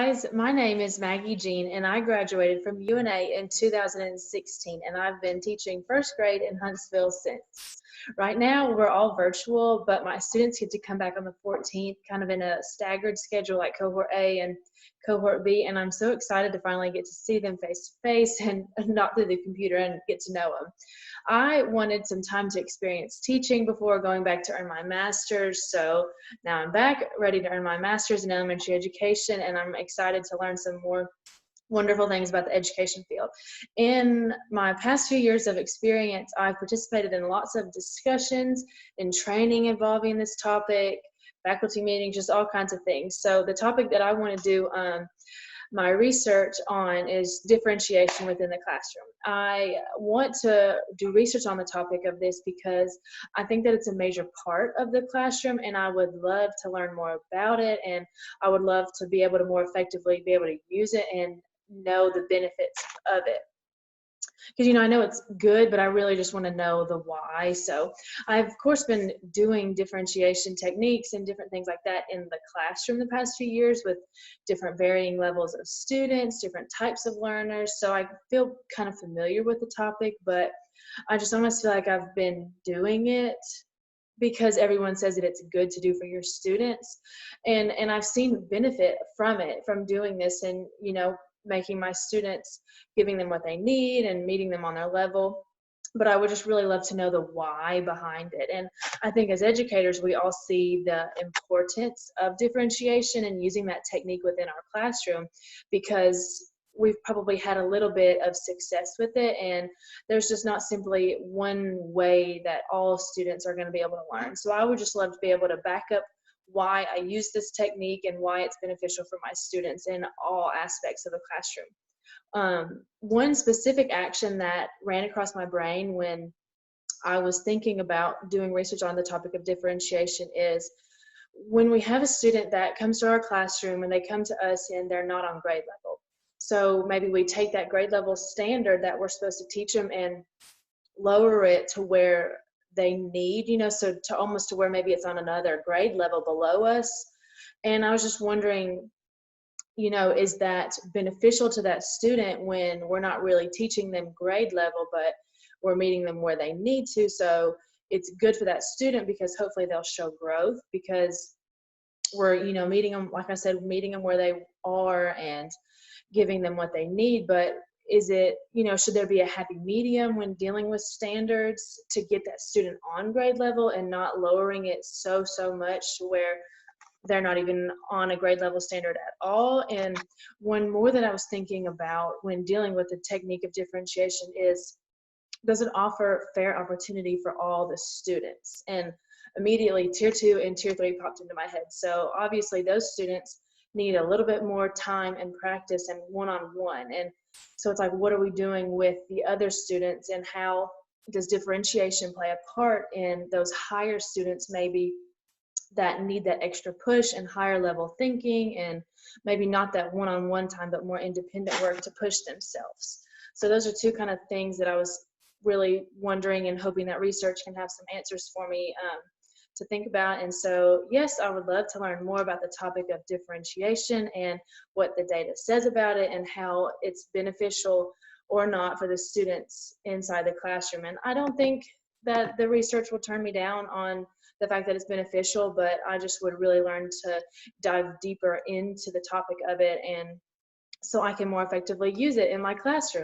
Guys, my name is Maggie Jean, and I graduated from UNA in 2016, and I've been teaching first grade in Huntsville since. Right now, we're all virtual, but my students get to come back on the 14th, kind of in a staggered schedule like cohort A and cohort B, and I'm so excited to finally get to see them face to face and not through the computer and get to know them. I wanted some time to experience teaching before going back to earn my master's, so now I'm back ready to earn my master's in elementary education, and I'm excited to learn some more wonderful things about the education field. In my past few years of experience, I've participated in lots of discussions and training involving this topic, faculty meetings, just all kinds of things. So the topic that I want to do my research on is differentiation within the classroom. I want to do research on the topic of this because I think that it's a major part of the classroom, and I would love to learn more about it, and I would love to be able to more effectively be able to use it and know the benefits of it. Because I know it's good, but I really just want to know the why. So I've of course been doing differentiation techniques and different things like that in the classroom the past few years with different varying levels of students, different types of learners. So I feel kind of familiar with the topic, but I just almost feel like I've been doing it because everyone says that it's good to do for your students, and I've seen benefit from it, from doing this, and making my students, giving them what they need and meeting them on their level. But I would just really love to know the why behind it. And I think as educators, we all see the importance of differentiation and using that technique within our classroom, because we've probably had a little bit of success with it, and there's just not simply one way that all students are going to be able to learn. So I would just love to be able to back up why I use this technique and why it's beneficial for my students in all aspects of the classroom. One specific action that ran across my brain when I was thinking about doing research on the topic of differentiation is when we have a student that comes to our classroom and they come to us and they're not on grade level. So maybe we take that grade level standard that we're supposed to teach them and lower it to where they need, so to almost to where maybe it's on another grade level below us. And I was just wondering, is that beneficial to that student when we're not really teaching them grade level, but we're meeting them where they need to? So it's good for that student because hopefully they'll show growth because we're, meeting them, like I said, meeting them where they are and giving them what they need. But is it, should there be a happy medium when dealing with standards to get that student on grade level and not lowering it so much to where they're not even on a grade level standard at all? And one more that I was thinking about when dealing with the technique of differentiation is, does it offer fair opportunity for all the students? And immediately tier 2 and tier 3 popped into my head. So obviously those students need a little bit more time and practice and one-on-one. And so it's like, what are we doing with the other students, and how does differentiation play a part in those higher students maybe that need that extra push and higher level thinking, and maybe not that one-on-one time, but more independent work to push themselves? So those are two kind of things that I was really wondering and hoping that research can have some answers for me to think about. And so, yes, I would love to learn more about the topic of differentiation and what the data says about it and how it's beneficial or not for the students inside the classroom. And I don't think that the research will turn me down on the fact that it's beneficial, but I just would really learn to dive deeper into the topic of it, and so I can more effectively use it in my classroom.